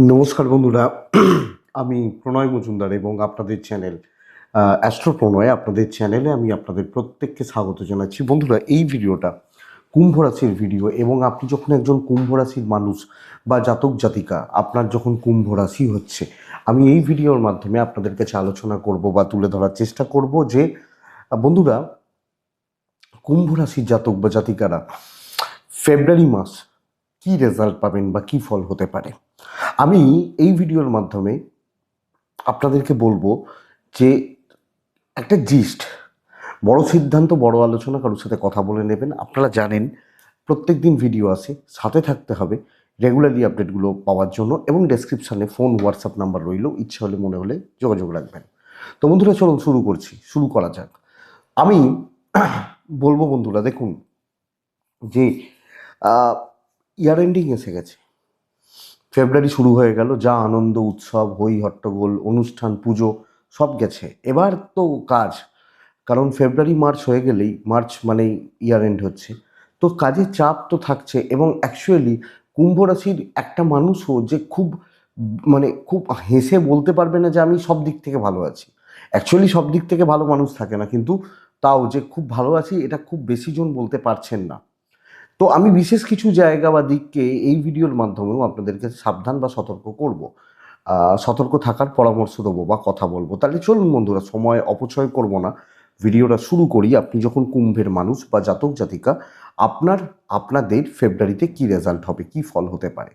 নমস্কার বন্ধুরা। আমি প্রণয় মজুমদার এবং আপনাদের চ্যানেল অ্যাস্ট্রো প্রণয়, আপনাদের চ্যানেলে আমি আপনাদের প্রত্যেককে স্বাগত জানাচ্ছি। বন্ধুরা, এই ভিডিওটা কুম্ভ রাশির ভিডিও এবং আপনি যখন একজন কুম্ভ রাশির মানুষ বা জাতক জাতিকা, আপনার যখন কুম্ভ রাশি হচ্ছে, আমি এই ভিডিওর মাধ্যমে আপনাদের কাছে আলোচনা করব বা তুলে ধরার চেষ্টা করব যে বন্ধুরা, কুম্ভ রাশির জাতক বা জাতিকারা ফেব্রুয়ারি মাস কী রেজাল্ট পাবেন বা কী ফল হতে পারে। আমি এই ভিডিওর মাধ্যমে আপনাদেরকে বলবো যে একটা জিস্ট, বড় সিদ্ধান্ত, বড় আলোচনা কারোর সাথে কথা বলে নেবেন। আপনারা জানেন প্রত্যেক দিন ভিডিও আসে, সাথে থাকতে হবে রেগুলারলি আপডেটগুলো পাওয়ার জন্য, এবং ডেসক্রিপশানে ফোন হোয়াটসঅ্যাপ নাম্বার রইল, ইচ্ছা হলে মনে হলে যোগাযোগ রাখবেন। তো বন্ধুরা, চলুন শুরু করা যাক। আমি বলবো বন্ধুরা, দেখুন যে ইয়ার এন্ডিং এসে গেছে, ফেব্রুয়ারি শুরু হয়ে গেল, যা আনন্দ উৎসব হই হট্টগোল অনুষ্ঠান পুজো সব গেছে, এবার তো কাজ। কারণ ফেব্রুয়ারি মার্চ হয়ে গেলেই, মার্চ মানেই ইয়ার এন্ড হচ্ছে, তো কাজের চাপ তো থাকছে। এবং অ্যাকচুয়ালি কুম্ভ রাশির একটা মানুষও যে খুব হেসে বলতে পারবে না যে আমি সব দিক থেকে ভালো আছি। অ্যাকচুয়ালি সব দিক থেকে ভালো মানুষ থাকে না, কিন্তু তাও যে খুব ভালো আছি এটা খুব বেশি জন বলতে পারছেন না। তো আমি বিশেষ কিছু জায়গা বা দিককে এই ভিডিওর মাধ্যমেও আপনাদেরকে সাবধান বা সতর্ক করব, সতর্ক থাকার পরামর্শ দেবো বা কথা বলবো। তাহলে চলুন বন্ধুরা, সময় অপচয় করব না, ভিডিওটা শুরু করি। আপনি যখন কুম্ভের মানুষ বা জাতক জাতিকা, আপনাদের ফেব্রুয়ারিতে কি রেজাল্ট হবে, কি ফল হতে পারে।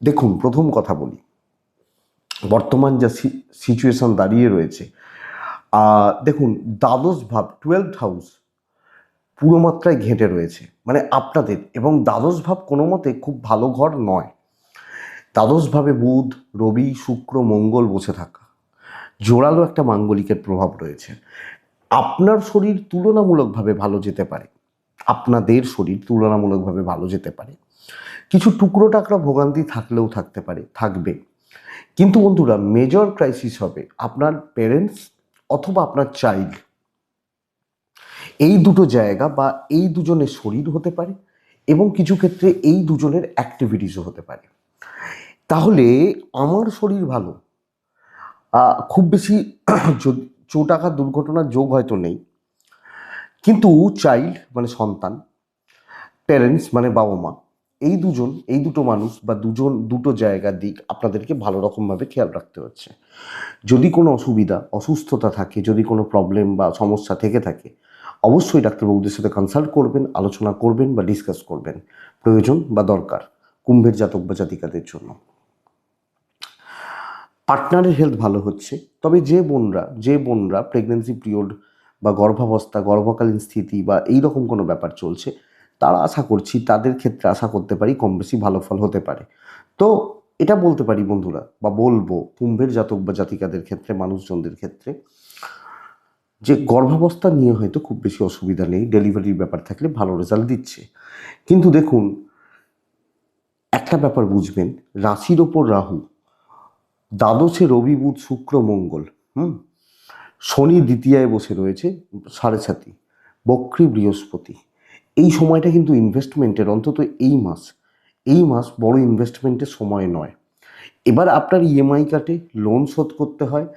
দেখুন, প্রথম কথা বলি, বর্তমান যা সিচুয়েশন দাঁড়িয়ে রয়েছে, দেখুন, দ্বাদশ ভাব 12th হাউস পুরো মাত্রায় ঘেঁটে রয়েছে, মানে আপনাদের, এবং দ্বাদশ ভাব কোনো মতে খুব ভালো ঘর নয়। দ্বাদশভাবে বুধ, রবি, শুক্র, মঙ্গল বসে থাকা, জোরালো একটা মাঙ্গলিকের প্রভাব রয়েছে। আপনার শরীর তুলনামূলকভাবে ভালো যেতে পারে, আপনাদের শরীর তুলনামূলকভাবে ভালো যেতে পারে। কিছু টুকরো টাকরা ভোগান্তি থাকলেও থাকতে পারে, থাকবে। কিন্তু বন্ধুরা, মেজর ক্রাইসিস হবে আপনার পেরেন্টস অথবা আপনার চাইল্ড, এই দুটো জায়গা বা এই দুজনের শরীর হতে পারে, এবং কিছু ক্ষেত্রে এই দুজনের অ্যাক্টিভিটিসও হতে পারে। তাহলে আমার শরীর ভালো, খুব বেশি চোট আঘাত দুর্ঘটনার যোগ হয়তো নেই, কিন্তু চাইল্ড মানে সন্তান, প্যারেন্টস মানে বাবা মা, এই দুটো মানুষ বা দুটো জায়গার দিক আপনাদেরকে ভালো রকমভাবে খেয়াল রাখতে হচ্ছে। যদি কোনো অসুবিধা অসুস্থতা থাকে, যদি কোনো প্রবলেম বা সমস্যা থেকে থাকে, অবশ্যই ডাক্তারবাবুদের সাথে কনসাল্ট করবেন, আলোচনা করবেন বা ডিসকাস করবেন, প্রয়োজন বা দরকার কুম্ভের জাতক বা জাতিকাদের জন্য। পার্টনারের হেলথ ভালো হচ্ছে, তবে যে বোনরা প্রেগনেন্সি পিরিয়ড বা গর্ভাবস্থা, গর্ভকালীন স্থিতি বা এই রকম কোনো ব্যাপার চলছে, তারা আশা করছি, তাদের ক্ষেত্রে আশা করতে পারি কম বেশি ভালো ফল হতে পারে। তো এটা বলতে পারি বন্ধুরা, বা বলবো কুম্ভের জাতক বা জাতিকাদের ক্ষেত্রে, মানুষজনদের ক্ষেত্রে, যে গর্ভাবস্থা নিয়ে হয়তো খুব বেশি অসুবিধা নেই, ডেলিভারির ব্যাপার থাকলে ভালো রেজাল্ট দিচ্ছে। কিন্তু দেখুন, একটা ব্যাপার বুঝবেন, রাশির ওপর রাহু, দ্বাদশে রবি, বুধ, শুক্র, মঙ্গল, শনি দ্বিতীয়ায় বসে রয়েছে, সাড়ে সাতি, বক্রী বৃহস্পতি। এই সময়টা কিন্তু ইনভেস্টমেন্টের, অন্তত এই মাস বড় ইনভেস্টমেন্টের সময় নয়। এবার আপনার ইএমআই কাটে, লোন শোধ করতে হয়,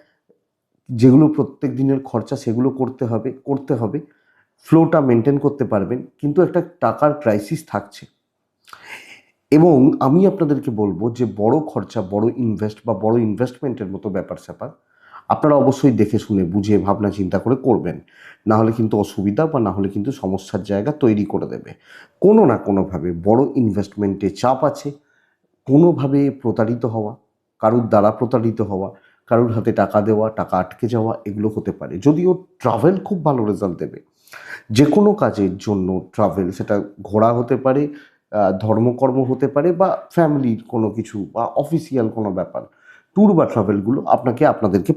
যেগুলো প্রত্যেক দিনের খরচা সেগুলো করতে হবে, ফ্লোটা মেনটেন করতে পারবেন, কিন্তু একটা টাকার ক্রাইসিস থাকছে। এবং আমি আপনাদেরকে বলবো যে বড় খরচা, বড় ইনভেস্টমেন্টের মতো ব্যাপার স্যাপার আপনারা অবশ্যই দেখে শুনে বুঝে ভাবনা চিন্তা করে করবেন, না হলে কিন্তু অসুবিধা বা না হলে কিন্তু সমস্যার জায়গা তৈরি করে দেবে। কোনো না কোনোভাবে বড় ইনভেস্টমেন্টে চাপ আছে, কোনোভাবে প্রতারিত হওয়া, কারুর দ্বারা প্রতারিত হওয়া, কারুর হাতে টাকা দেওয়া, টাকা আটকে যাওয়া, এগুলো হতে পারে। যদিও ট্রাভেল খুব ভালো রেজাল্ট দেবে, যে কোনো কাজের জন্য ট্রাভেল, সেটা ঘোরা হতে পারে, ধর্মকর্ম হতে পারে, বা ফ্যামিলির কোনো কিছু বা অফিসিয়াল কোনো ব্যাপার, ট্যুর বা ট্রাভেলগুলো আপনাদেরকে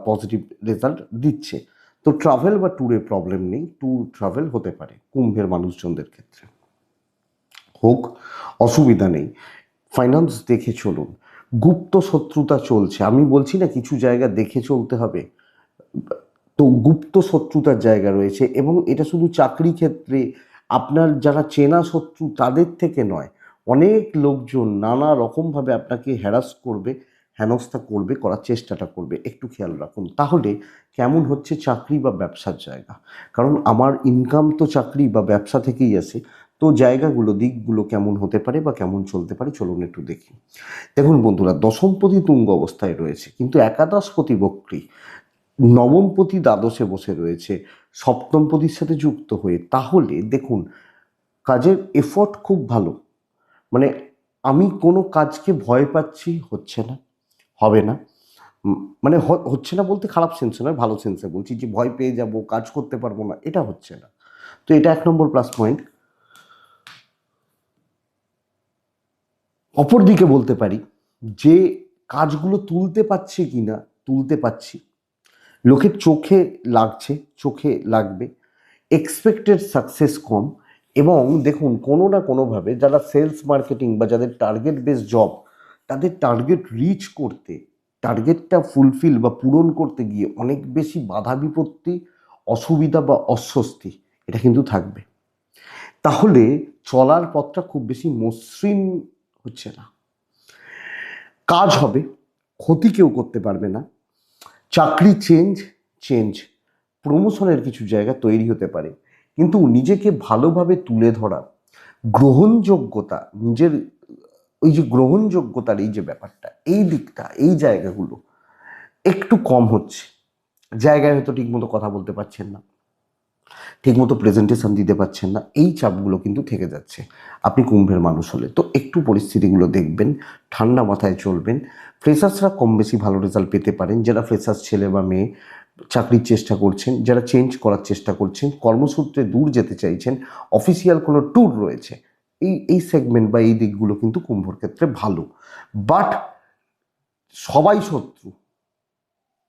পজিটিভ রেজাল্ট দিচ্ছে। তো ট্রাভেল বা ট্যুরে প্রবলেম নেই, ট্যুর ট্রাভেল হতে পারে কুম্ভের মানুষজনদের ক্ষেত্রে, হোক, অসুবিধা নেই। ফাইন্যান্স দেখে চলুন, গুপ্ত শত্রুতা চলছে, আমি বলছি না কিছু জায়গা দেখে চলতে হবে, তো গুপ্ত শত্রুতার জায়গা রয়েছে, এবং এটা শুধু চাকরি ক্ষেত্রে, আপনার যারা চেনা শত্রু তাদের থেকে নয়, অনেক লোকজন নানা রকমভাবে আপনাকে হ্যারাস করবে, হেনস্থা করবে, করার চেষ্টাটা করবে। একটু খেয়াল রাখুন। তাহলে কেমন হচ্ছে চাকরি বা ব্যবসার জায়গা? কারণ আমার ইনকাম তো চাকরি বা ব্যবসা থেকেই আসে। তো জায়গাগুলো, দিকগুলো কেমন হতে পারে বা কেমন চলতে পারে চলুন একটু দেখি। দেখুন বন্ধুরা, দশমপতি তুঙ্গ অবস্থায় রয়েছে, কিন্তু একাদশপতি বক্রী, নবমপতি দ্বাদশে বসে রয়েছে, সপ্তমপতির সাথে যুক্ত হয়ে। তাহলে দেখুন, কাজের এফর্ট খুব ভালো। মানে আমি কোনো কাজকে ভয় পাচ্ছি, হচ্ছে না, হবে না। মানে হচ্ছে না বলতে খারাপ সেন্সে নয়, ভালো সেন্সে বলছি, যে ভয় পেয়ে যাব, কাজ করতে পারবো না, এটা হচ্ছে না। তো এটা 1 নম্বর প্লাস পয়েন্ট। অপরদিকে বলতে পারি যে কাজগুলো তুলতে পারছি কি না, তুলতে পারছি, লোকের চোখে লাগছে, চোখে লাগবে, এক্সপেক্টেড সাকসেস কম। এবং দেখুন, কোনো না কোনোভাবে যারা সেলস মার্কেটিং বা যাদের টার্গেট বেস জব, তাদের টার্গেট রিচ করতে, টার্গেটটা ফুলফিল বা পূরণ করতে গিয়ে অনেক বেশি বাধা বিপত্তি, অসুবিধা বা অস্বস্তি এটা কিন্তু থাকবে। তাহলে চলার পথটা খুব বেশি মসৃণ হচ্ছে না। কাজ হবে, ক্ষতি কেউ করতে পারবে না। চাকরি চেঞ্জ, চেঞ্জ প্রমোশনের কিছু জায়গা তৈরি হতে পারে, কিন্তু নিজেকে ভালোভাবে তুলে ধরা, গ্রহণযোগ্যতা, নিজের ওই যে গ্রহণযোগ্যতার এই যে ব্যাপারটা, এই দিকটা, এই জায়গাগুলো একটু কম হচ্ছে। জায়গায় হয়তো ঠিকমতো কথা বলতে পারছেন না, ঠিকমতো প্রেজেন্টেশন দিতে পারছেন না, এই চাপগুলো কিন্তু থেকে যাচ্ছে। আপনি কুম্ভের মানুষ হলে তো একটু পরিস্থিতিগুলো দেখবেন, ঠান্ডা মাথায় চলবেন। ফ্রেশার্সরা কম বেশি ভালো রেজাল্ট পেতে পারেন। যারা ফ্রেশার্স ছেলে বা মেয়ে চাকরির চেষ্টা করছেন, যারা চেঞ্জ করার চেষ্টা করছেন, কর্মসূত্রে দূর যেতে চাইছেন, অফিসিয়াল কোনো ট্যুর রয়েছে, এই সেগমেন্ট বা এই দিকগুলো কিন্তু কুম্ভর ক্ষেত্রে ভালো। বাট সবাই শত্রু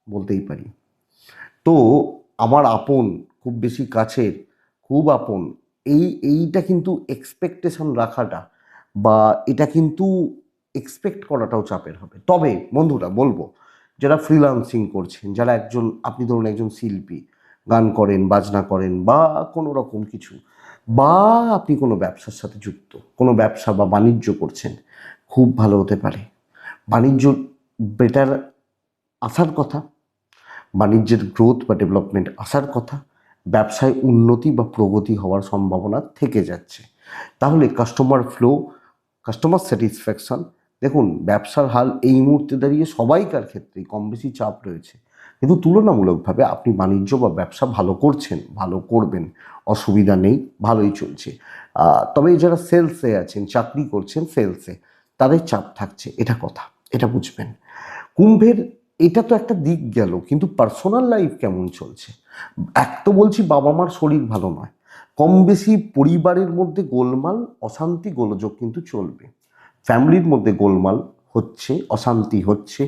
বলতেই পারি। তো আমার আপন, খুব বেশি কাছের, খুব আপন, এইটা কিন্তু এক্সপেকটেশন রাখাটা বা এটা কিন্তু এক্সপেক্ট করাটাও চাপের হবে। তবে বন্ধুরা বলবো, যারা ফ্রিল্যান্সিং করছেন, যারা একজন, আপনি ধরুন একজন শিল্পী, গান করেন, বাজনা করেন বা কোনো রকম কিছু, বা আপনি কোনো ব্যবসার সাথে যুক্ত, কোনো ব্যবসা বা বাণিজ্য করছেন, খুব ভালো হতে পারে। বাণিজ্য বেটার আসার কথা, বাণিজ্যের গ্রোথ বা ডেভেলপমেন্ট আসার কথা, ব্যবসায় উন্নতি বা প্রগতি হওয়ার সম্ভাবনা থেকে যাচ্ছে। তাহলে কাস্টমার ফ্লো, কাস্টমার স্যাটিসফ্যাকশন, দেখুন ব্যবসার হাল এই মুহূর্তে দাঁড়িয়ে সবাইকার ক্ষেত্রেই কম বেশি চাপ রয়েছে, কিন্তু তুলনামূলকভাবে আপনি বাণিজ্য বা ব্যবসা ভালো করছেন, ভালো করবেন, অসুবিধা নেই, ভালোই চলছে। তবে যারা সেলসে আছেন, চাকরি করছেন সেলসে, তাদের চাপ থাকছে, এটা কথা, এটা বুঝবেন। কুম্ভের এটা তো একটা দিক গেল, কিন্তু পার্সোনাল লাইফ কেমন চলছে? এক তো বলছি বাবা মার শরীর ভালো নয়, কম বেশি পরিবারের মধ্যে গোলমাল, অশান্তি, গোলযোগ কিন্তু চলবে। ফ্যামিলির মধ্যে গোলমাল হচ্ছে, অশান্তি হচ্ছে,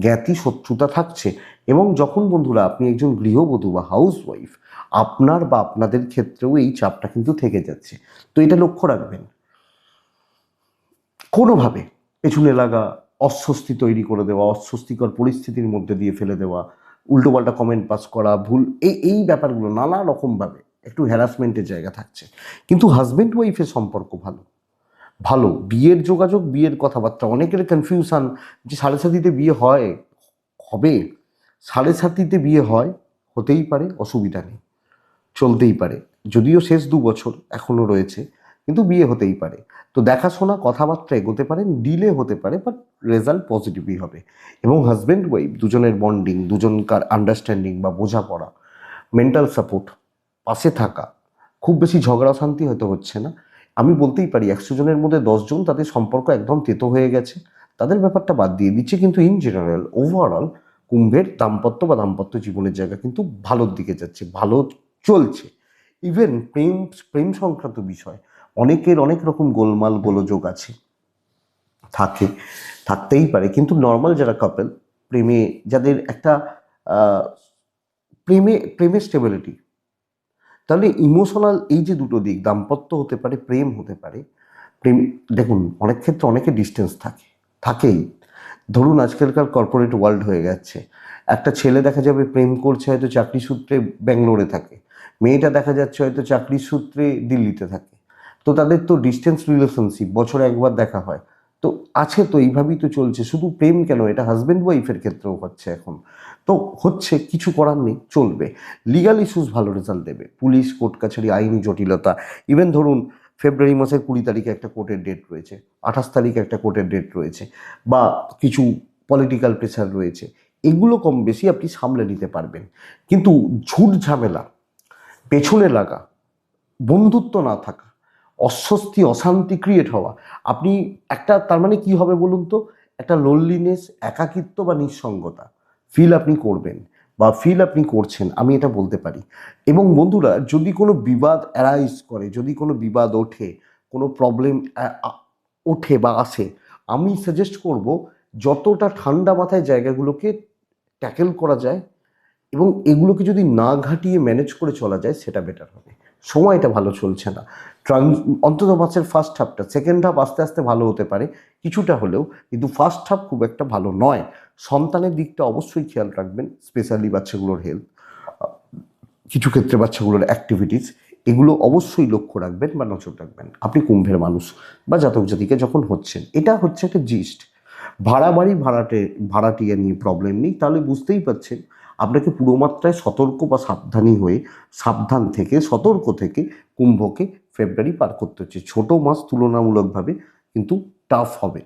জ্ঞাতি শত্রুতা থাকছে। এবং যখন বন্ধুরা আপনি একজন গৃহবধূ বা হাউস ওয়াইফ, আপনার বা আপনাদের ক্ষেত্রেও এই চাপটা কিন্তু থেকে যাচ্ছে। তো এটা লক্ষ্য রাখবেন, কোনোভাবে পেছনে লাগা, অস্বস্তি তৈরি করে দেওয়া, অস্বস্তিকর পরিস্থিতির মধ্যে দিয়ে ফেলে দেওয়া, উল্টোপাল্টা কমেন্ট পাস করা, ভুল, এই ব্যাপারগুলো নানা রকমভাবে একটু হ্যারাসমেন্টের জায়গা থাকছে। কিন্তু হাজব্যান্ড ওয়াইফের সম্পর্ক ভালো, ভালো বিয়ের যোগাযোগ, বিয়ের কথাবার্তা। অনেকের কনফিউশন যে সাড়ে সাথীতে বিয়ে হয়, হবে, সাড়ে সাথীতে বিয়ে হয়, হতেই পারে, অসুবিধা নেই, চলতেই পারে। যদিও শেষ 2 বছর এখনও রয়েছে, কিন্তু বিয়ে হতেই পারে। তো দেখাশোনা, কথাবার্তা এগোতে পারেন, ডিলে হতে পারে, বাট রেজাল্ট পজিটিভই হবে। এবং হাজব্যান্ড ওয়াইফ দুজনের বন্ডিং, দুজনকার আন্ডারস্ট্যান্ডিং বা বোঝাপড়া, মেন্টাল সাপোর্ট, পাশে থাকা, খুব বেশি ঝগড়া শান্তি হয়তো হচ্ছে না। আমি বলতেই পারি 100 জনের মধ্যে 10 জন তাদের সম্পর্ক একদম তেতো হয়ে গেছে, তাদের ব্যাপারটা বাদ দিয়ে দিচ্ছে। কিন্তু ইন জেনারেল ওভারঅল কুম্ভের দাম্পত্য বা দাম্পত্য জীবনের জায়গা কিন্তু ভালোর দিকে যাচ্ছে, ভালো চলছে। ইভেন প্রেম, প্রেম সংক্রান্ত বিষয় অনেকের অনেক রকম গোলমাল গোলযোগ আছে, থাকে, থাকতেই পারে। কিন্তু নর্মাল যারা কাপল, প্রেমে যাদের একটা আহ, প্রেমে স্টেবিলিটি, তাহলে ইমোশনাল এই যে দুটো দিক, দাম্পত্য হতে পারে, প্রেম হতে পারে। প্রেম, দেখুন অনেক ক্ষেত্রে অনেকে ডিস্টেন্স থাকে, থাকেই। ধরুন আজকালকার কর্পোরেট ওয়ার্ল্ড হয়ে গেছে, একটা ছেলে দেখা যাবে প্রেম করছে, হয়তো চাকরি সূত্রে ব্যাঙ্গালোরে থাকে, মেয়েটা দেখা যাচ্ছে হয়তো চাকরির সূত্রে দিল্লিতে থাকে। তো তাদের তো ডিস্টেন্স রিলেশনশিপ, বছরে একবার দেখা হয়, তো আছে, তো এইভাবেই তো চলছে। শুধু প্রেম কেন, এটা হাজব্যান্ড ওয়াইফের ক্ষেত্রেও হচ্ছে এখন। তো হচ্ছে, কিছু করার নেই, চলবে। লিগাল ইস্যুস ভালো রেজাল্ট দেবে, পুলিশ কোর্ট কাছারি আইনি জটিলতা, ইভেন ধরুন ফেব্রুয়ারি মাসের 20 তারিখে একটা কোর্টের ডেট রয়েছে, 28 তারিখে একটা কোর্টের ডেট রয়েছে, বা কিছু পলিটিক্যাল প্রেশার রয়েছে, এগুলো কম বেশি আপনি সামলে নিতে পারবেন। কিন্তু ঝুট ঝামেলা, পেছনে লাগা, বন্ধুত্ব না থাকা, অস্বস্তি অশান্তি ক্রিয়েট হওয়া, আপনি একটা, তার মানে কি হবে বলুন তো, একটা লোনলিনেস, একাকিত্ব বা নিঃসঙ্গতা ফিল আপনি করবেন, বা ফিল আপনি করছেন, আমি এটা বলতে পারি। এবং বন্ধুরা, যদি কোনো বিবাদ অ্যারাইজ করে, যদি কোনো বিবাদ ওঠে, কোনো প্রবলেম ওঠে বা আসে, আমি সাজেস্ট করব যতটা ঠান্ডা মাথায় জায়গাগুলোকে ট্যাকেল করা যায় এবং এগুলোকে যদি না ঘাটিয়ে ম্যানেজ করে চলা যায়, সেটা বেটার হবে। সময়টা ভালো চলছে না, অন্তত মাসের ফার্স্ট হাফটা, সেকেন্ড হাফ আস্তে আস্তে ভালো হতে পারে কিছুটা হলেও, কিন্তু ফার্স্ট হাফ খুব একটা ভালো নয়। সন্তানের দিকটা অবশ্যই খেয়াল রাখবেন, স্পেশালি বাচ্চাগুলোর হেলথ, কিছু ক্ষেত্রে বাচ্চাগুলোর অ্যাক্টিভিটিস, এগুলো অবশ্যই লক্ষ্য রাখবেন বা নজর রাখবেন আপনি কুম্ভের মানুষ বা জাতক জাতিকে যখন হচ্ছেন। এটা হচ্ছে একটা জিস্ট। ভাড়াটিয়া নিয়ে প্রবলেম নেই, তাহলে বুঝতেই পারছেন আপনাকে পুরো মাত্রায় সতর্ক বা সাবধানী হয়ে, সাবধান থেকে, সতর্ক থেকে কুম্ভকে ফেব্রুয়ারি পার করতে হচ্ছে। ছোট মাস তুলনামূলকভাবে কিন্তু টাফ হবে।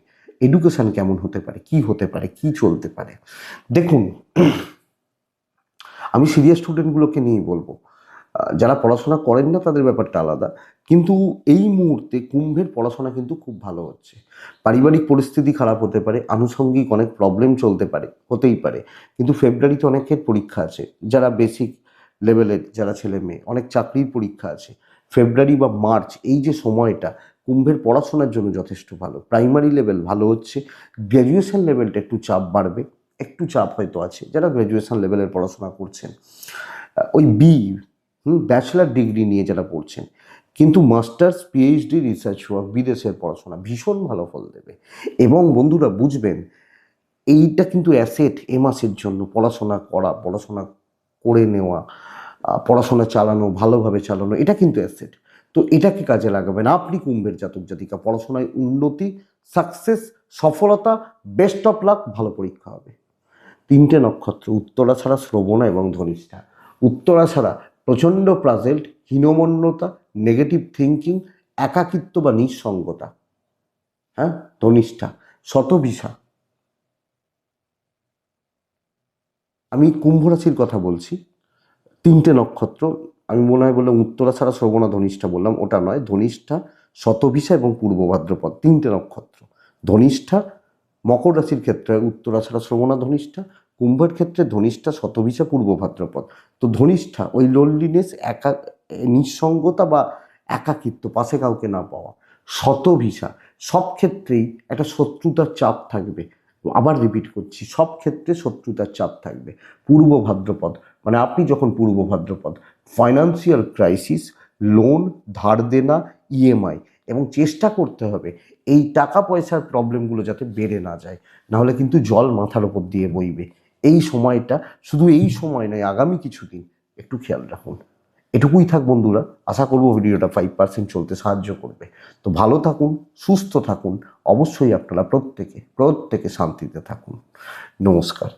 এডুকেশন কেমন হতে পারে, কি হতে পারে, কি চলতে পারে, দেখুন, আমি সিরিয়াস স্টুডেন্টগুলোকে নিয়েই বলবো। যারা পড়াশোনা করেন না তাদের ব্যাপারটা আলাদা, কিন্তু এই মুহূর্তে কুম্ভের পড়াশোনা কিন্তু খুব ভালো হচ্ছে। পারিবারিক পরিস্থিতি খারাপ হতে পারে, আনুষঙ্গিক অনেক প্রবলেম চলতে পারে, হতেই পারে, কিন্তু ফেব্রুয়ারিতে অনেকের পরীক্ষা আছে, যারা বেসিক লেভেলের যারা ছেলে মেয়ে, অনেক চাকরির পরীক্ষা আছে। ফেব্রুয়ারি বা মার্চ, এই যে সময়টা কুম্ভের পড়াশোনার জন্য যথেষ্ট ভালো। প্রাইমারি লেভেল ভালো হচ্ছে, গ্র্যাজুয়েশন লেভেলটা একটু চাপ বাড়বে, একটু চাপ হয়তো আছে যারা গ্র্যাজুয়েশন লেভেলের পড়াশোনা করছেন, ওই ব্যাচেলার ডিগ্রি নিয়ে যারা পড়ছেন, কিন্তু মাস্টার্স, পিএইচডি, রিসার্চ ওয়ার্ক, বিদেশের পড়াশোনা ভীষণ ভালো ফল দেবে। এবং বন্ধুরা বুঝবেন, এইটা কিন্তু অ্যাসেট এ মাসের জন্য, পড়াশোনা করা, পড়াশোনা করে নেওয়া, পড়াশোনা চালানো, ভালোভাবে চালানো, এটা কিন্তু অ্যাসেট। তো এটাকে কাজে লাগাবেন আপনি কুম্ভের জাতক জাতিকা, পড়াশোনায় উন্নতি, সাকসেস, সফলতা, বেস্ট অফ লাক, ভালো পরীক্ষা হবে। 3টে নক্ষত্র, উত্তরা ছাড়া শ্রবণা এবং ধনিষ্ঠা। উত্তরা ছাড়া প্রচণ্ড প্রাজেল্ট, হীনমন্যতা, নেগেটিভ থিঙ্কিং, একাকিত্ব বা নিঃসঙ্গতা। হ্যাঁ, ধনিষ্ঠা, শতভিসা। আমি কুম্ভ রাশির কথা বলছি, 3টে নক্ষত্র, আমি মনে হয় বললাম উত্তরা ছাড়া শ্রবণা ধনিষ্ঠা বললাম, ওটা নয়, ধনিষ্ঠা, শতভিসা এবং পূর্ব ভাদ্রপদ, 3টে নক্ষত্র। ধনিষ্ঠা মকর রাশির ক্ষেত্রে উত্তরা ছাড়া শ্রবণা ধনিষ্ঠা, কুম্ভের ক্ষেত্রে ধনিষ্ঠা, শতভিসা, পূর্ব ভাদ্রপদ। তো ধনিষ্ঠা ওই লোনলিনেস, নিঃসঙ্গতা বা একাকিত্ব, পাশে কাউকে না পাওয়া। শতভিসা সব ক্ষেত্রেই একটা শত্রুতার চাপ থাকবে, আবার রিপিট করছি, সব ক্ষেত্রে শত্রুতার চাপ থাকবে। পূর্ব ভাদ্রপদ মানে আপনি যখন পূর্ব ভাদ্রপদ, ফাইন্যান্সিয়াল ক্রাইসিস, লোন, ধার দেনা, ইএমআই, এবং চেষ্টা করতে হবে এই টাকা পয়সার প্রবলেমগুলো যাতে বেড়ে না যায়, নাহলে কিন্তু জল মাথার ওপর দিয়ে বইবে। এই সময়টা, শুধু এই সময় নয়, আগামী কিছুদিন একটু খেয়াল রাখুন। এটুকুই থাক বন্ধুরা, আশা করবো ভিডিওটা 5% চলতে সাহায্য করবে। তো ভালো থাকুন, সুস্থ থাকুন, অবশ্যই আপনারা প্রত্যেকে শান্তিতে থাকুন। নমস্কার।